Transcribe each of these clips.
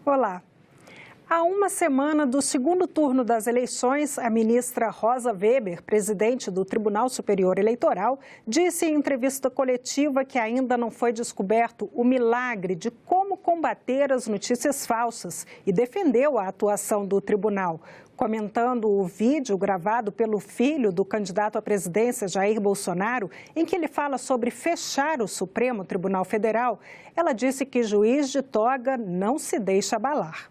Olá. Há uma semana do segundo turno das eleições, a ministra Rosa Weber, presidente do Tribunal Superior Eleitoral, disse em entrevista coletiva que ainda não foi descoberto o milagre de como combater as notícias falsas e defendeu a atuação do tribunal. Comentando o vídeo gravado pelo filho do candidato à presidência, Jair Bolsonaro, em que ele fala sobre fechar o Supremo Tribunal Federal, ela disse que juiz de toga não se deixa abalar.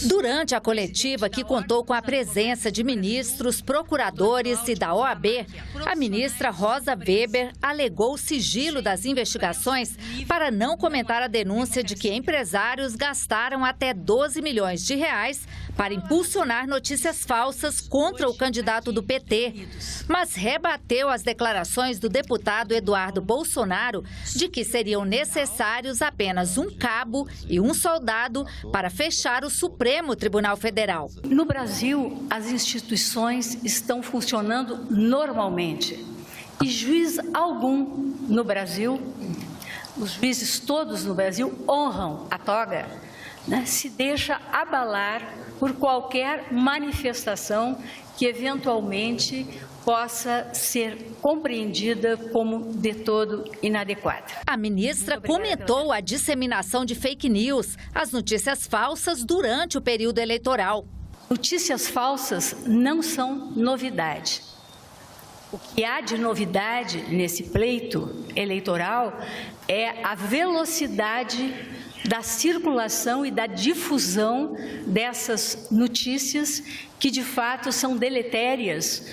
Durante a coletiva, que contou com a presença de ministros, procuradores e da OAB, a ministra Rosa Weber alegou o sigilo das investigações para não comentar a denúncia de que empresários gastaram até 12 milhões de reais para impulsionar notícias falsas contra o candidato do PT, mas rebateu as declarações do deputado Eduardo Bolsonaro de que seriam necessários apenas um cabo e um soldado para fechar o Supremo Tribunal Federal. No Brasil, as instituições estão funcionando normalmente e juiz algum no Brasil, os juízes todos no Brasil honram a toga, se deixa abalar por qualquer manifestação que eventualmente possa ser compreendida como de todo inadequada. A ministra comentou a disseminação de fake news, as notícias falsas durante o período eleitoral. Notícias falsas não são novidade. O que há de novidade nesse pleito eleitoral é a velocidade da circulação e da difusão dessas notícias que, de fato, são deletérias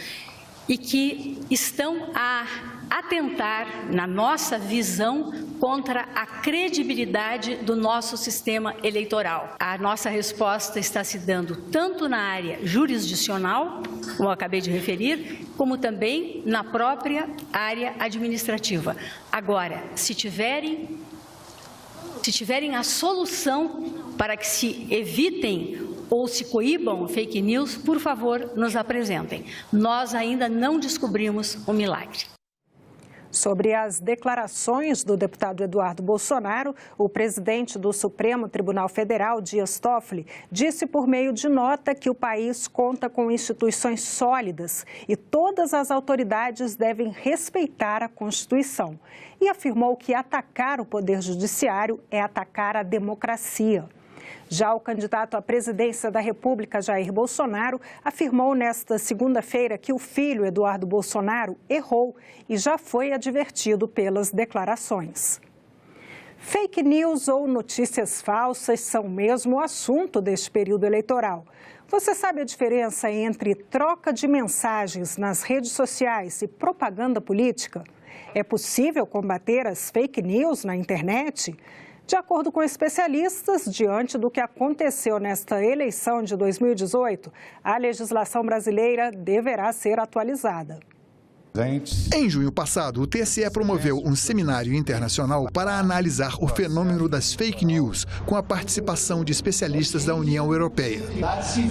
e que estão a atentar, na nossa visão, contra a credibilidade do nosso sistema eleitoral. A nossa resposta está se dando tanto na área jurisdicional, como eu acabei de referir, como também na própria área administrativa. Agora, se tiverem a solução para que se evitem ou se coíbam fake news, por favor, nos apresentem. Nós ainda não descobrimos o milagre. Sobre as declarações do deputado Eduardo Bolsonaro, o presidente do Supremo Tribunal Federal, Dias Toffoli, disse por meio de nota que o país conta com instituições sólidas e todas as autoridades devem respeitar a Constituição. E afirmou que atacar o Poder Judiciário é atacar a democracia. Já o candidato à presidência da República, Jair Bolsonaro, afirmou nesta segunda-feira que o filho, Eduardo Bolsonaro, errou e já foi advertido pelas declarações. Fake news ou notícias falsas são mesmo o assunto deste período eleitoral. Você sabe a diferença entre troca de mensagens nas redes sociais e propaganda política? É possível combater as fake news na internet? De acordo com especialistas, diante do que aconteceu nesta eleição de 2018, a legislação brasileira deverá ser atualizada. Em junho passado, o TSE promoveu um seminário internacional para analisar o fenômeno das fake news, com a participação de especialistas da União Europeia.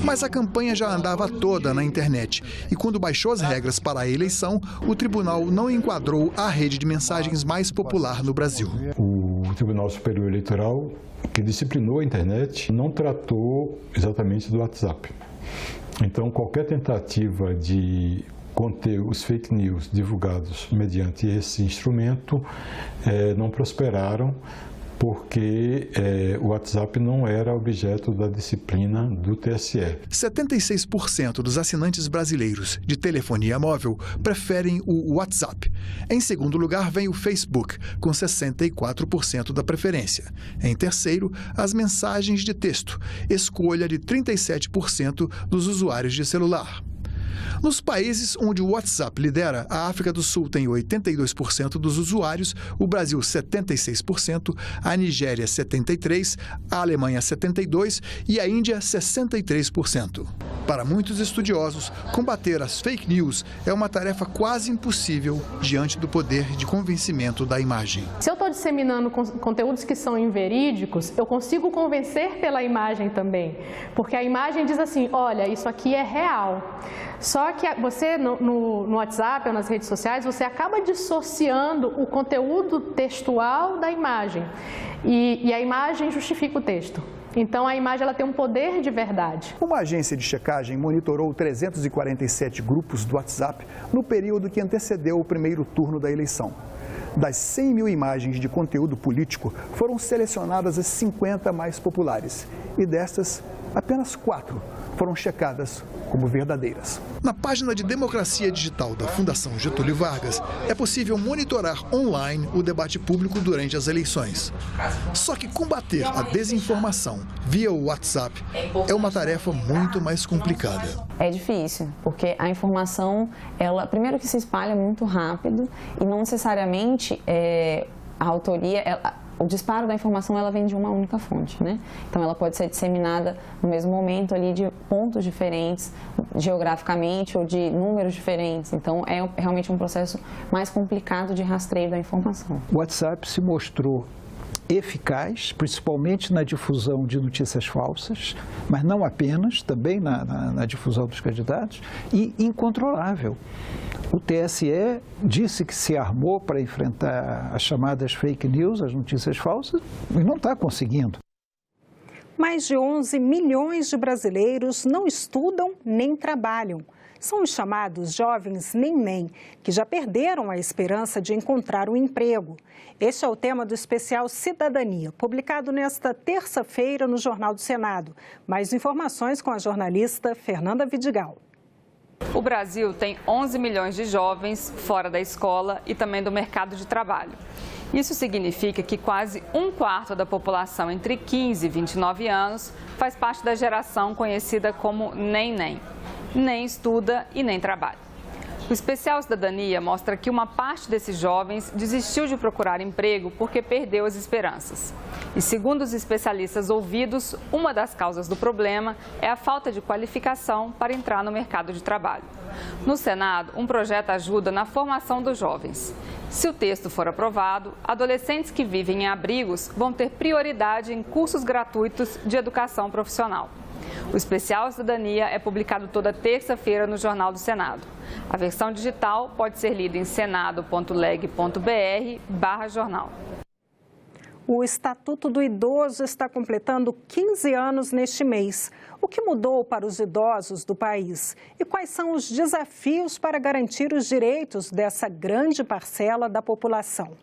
Mas a campanha já andava toda na internet e, quando baixou as regras para a eleição, o tribunal não enquadrou a rede de mensagens mais popular no Brasil. O Tribunal Superior Eleitoral, que disciplinou a internet, não tratou exatamente do WhatsApp. Então, qualquer tentativa de conter os fake news divulgados mediante esse instrumento não prosperaram, porque o WhatsApp não era objeto da disciplina do TSE. 76% dos assinantes brasileiros de telefonia móvel preferem o WhatsApp. Em segundo lugar vem o Facebook, com 64% da preferência. Em terceiro, as mensagens de texto, escolha de 37% dos usuários de celular. Nos países onde o WhatsApp lidera, a África do Sul tem 82% dos usuários, o Brasil 76%, a Nigéria 73%, a Alemanha 72% e a Índia 63%. Para muitos estudiosos, combater as fake news é uma tarefa quase impossível diante do poder de convencimento da imagem. Se eu estou disseminando conteúdos que são inverídicos, eu consigo convencer pela imagem também. Porque a imagem diz assim, olha, isso aqui é real. Só que você, no WhatsApp ou nas redes sociais, você acaba dissociando o conteúdo textual da imagem. E a imagem justifica o texto. Então, a imagem ela tem um poder de verdade. Uma agência de checagem monitorou 347 grupos do WhatsApp no período que antecedeu o primeiro turno da eleição. Das 100 mil imagens de conteúdo político, foram selecionadas as 50 mais populares. E destas, apenas 4 foram checadas como verdadeiras. Na página de Democracia Digital da Fundação Getúlio Vargas, é possível monitorar online o debate público durante as eleições. Só que combater a desinformação via o WhatsApp é uma tarefa muito mais complicada. É difícil, porque a informação, primeiro que se espalha muito rápido e não necessariamente a autoria... O disparo da informação ela vem de uma única fonte, né? Então ela pode ser disseminada no mesmo momento ali de pontos diferentes, geograficamente ou de números diferentes. Então é realmente um processo mais complicado de rastreio da informação. O WhatsApp se mostrou eficaz, principalmente na difusão de notícias falsas, mas não apenas, também na difusão dos candidatos, e incontrolável. O TSE disse que se armou para enfrentar as chamadas fake news, as notícias falsas, e não está conseguindo. Mais de 11 milhões de brasileiros não estudam nem trabalham. São os chamados jovens nem-nem, que já perderam a esperança de encontrar um emprego. Este é o tema do especial Cidadania, publicado nesta terça-feira no Jornal do Senado. Mais informações com a jornalista Fernanda Vidigal. O Brasil tem 11 milhões de jovens fora da escola e também do mercado de trabalho. Isso significa que quase um quarto da população entre 15 e 29 anos faz parte da geração conhecida como nem-nem. Nem estuda e nem trabalha. O especial Cidadania mostra que uma parte desses jovens desistiu de procurar emprego porque perdeu as esperanças. E segundo os especialistas ouvidos, uma das causas do problema é a falta de qualificação para entrar no mercado de trabalho. No Senado, um projeto ajuda na formação dos jovens. Se o texto for aprovado, adolescentes que vivem em abrigos vão ter prioridade em cursos gratuitos de educação profissional. O especial Cidadania é publicado toda terça-feira no Jornal do Senado. A versão digital pode ser lida em senado.leg.br/jornal. O Estatuto do Idoso está completando 15 anos neste mês. O que mudou para os idosos do país? E quais são os desafios para garantir os direitos dessa grande parcela da população?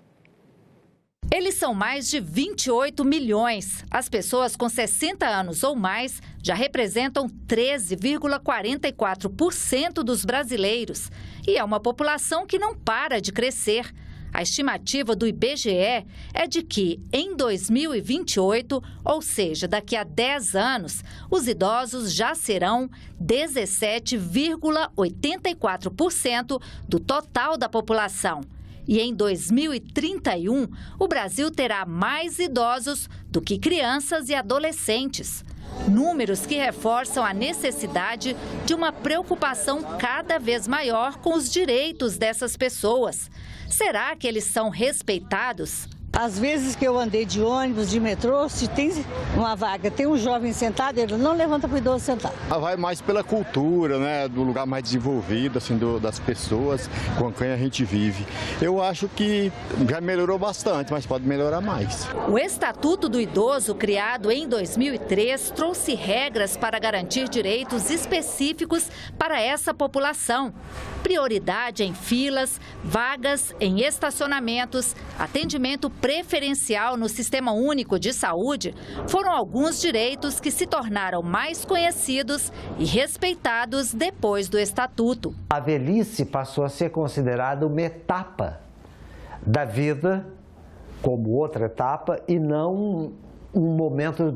Eles são mais de 28 milhões. As pessoas com 60 anos ou mais já representam 13,44% dos brasileiros. E é uma população que não para de crescer. A estimativa do IBGE é de que, em 2028, ou seja, daqui a 10 anos, os idosos já serão 17,84% do total da população. E em 2031, o Brasil terá mais idosos do que crianças e adolescentes. Números que reforçam a necessidade de uma preocupação cada vez maior com os direitos dessas pessoas. Será que eles são respeitados? Às vezes que eu andei de ônibus, de metrô, se tem uma vaga, tem um jovem sentado, ele não levanta para o idoso sentar. Vai mais pela cultura, né, do lugar mais desenvolvido, assim, das pessoas com quem a gente vive. Eu acho que já melhorou bastante, mas pode melhorar mais. O Estatuto do Idoso, criado em 2003, trouxe regras para garantir direitos específicos para essa população. Prioridade em filas, vagas em estacionamentos, atendimento preferencial no Sistema Único de Saúde foram alguns direitos que se tornaram mais conhecidos e respeitados depois do Estatuto. A velhice passou a ser considerada uma etapa da vida como outra etapa e não um momento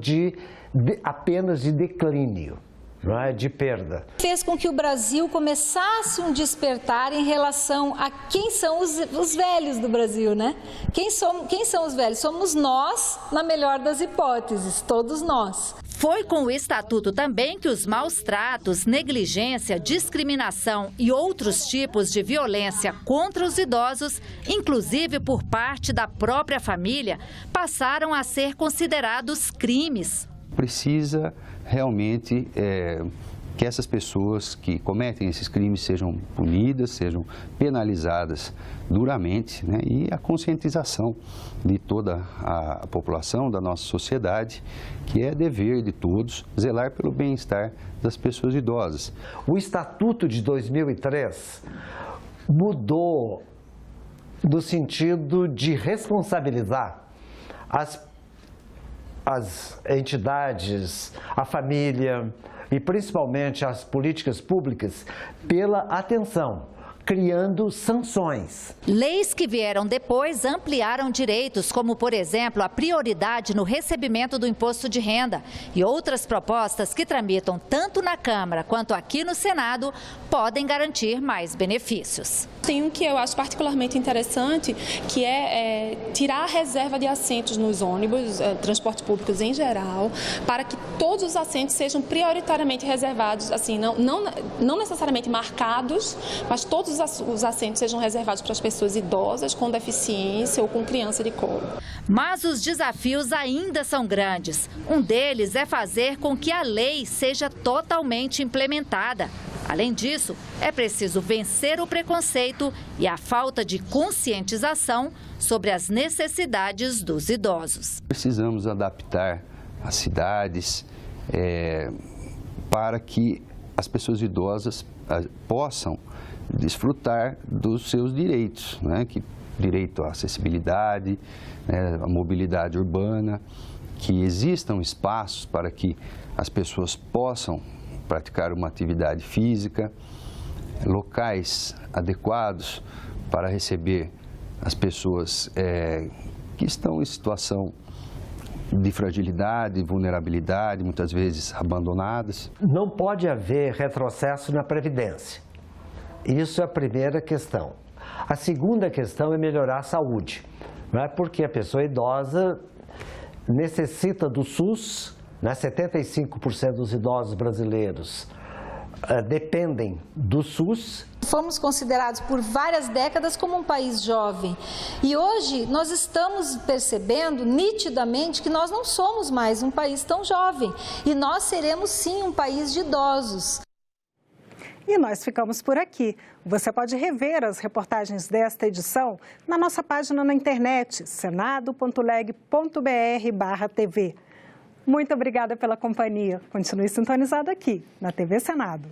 apenas de declínio. não é, de perda. Fez com que o Brasil começasse um despertar em relação a quem são os velhos do Brasil, né? Quem são os velhos? Somos nós, na melhor das hipóteses, todos nós. Foi com o Estatuto também que os maus tratos, negligência, discriminação e outros tipos de violência contra os idosos, inclusive por parte da própria família, passaram a ser considerados crimes. Precisa realmente que essas pessoas que cometem esses crimes sejam punidas, sejam penalizadas duramente, né? E a conscientização de toda a população, da nossa sociedade, que é dever de todos zelar pelo bem-estar das pessoas idosas. O Estatuto de 2003 mudou no sentido de responsabilizar as entidades, a família e principalmente as políticas públicas pela atenção, criando sanções. Leis que vieram depois ampliaram direitos, como, por exemplo, a prioridade no recebimento do imposto de renda. E outras propostas que tramitam tanto na Câmara quanto aqui no Senado podem garantir mais benefícios. Tem um que eu acho particularmente interessante, que é tirar a reserva de assentos nos ônibus, transportes públicos em geral, para que todos os assentos sejam prioritariamente reservados, assim, não necessariamente marcados, mas todos os assentos sejam reservados para as pessoas idosas, com deficiência ou com criança de colo. Mas os desafios ainda são grandes. Um deles é fazer com que a lei seja totalmente implementada. Além disso, é preciso vencer o preconceito e a falta de conscientização sobre as necessidades dos idosos. Precisamos adaptar as cidades para que as pessoas idosas possam desfrutar dos seus direitos, né? Direito à acessibilidade, à mobilidade urbana, que existam espaços para que as pessoas possam praticar uma atividade física, locais adequados para receber as pessoas que estão em situação de fragilidade, vulnerabilidade, muitas vezes abandonadas. Não pode haver retrocesso na Previdência. Isso é a primeira questão. A segunda questão é melhorar a saúde, não é? Porque a pessoa idosa necessita do SUS, né? 75% dos idosos brasileiros dependem do SUS. Fomos considerados por várias décadas como um país jovem e hoje nós estamos percebendo nitidamente que nós não somos mais um país tão jovem e nós seremos sim um país de idosos. E nós ficamos por aqui. Você pode rever as reportagens desta edição na nossa página na internet, senado.leg.br/TV. Muito obrigada pela companhia. Continue sintonizado aqui na TV Senado.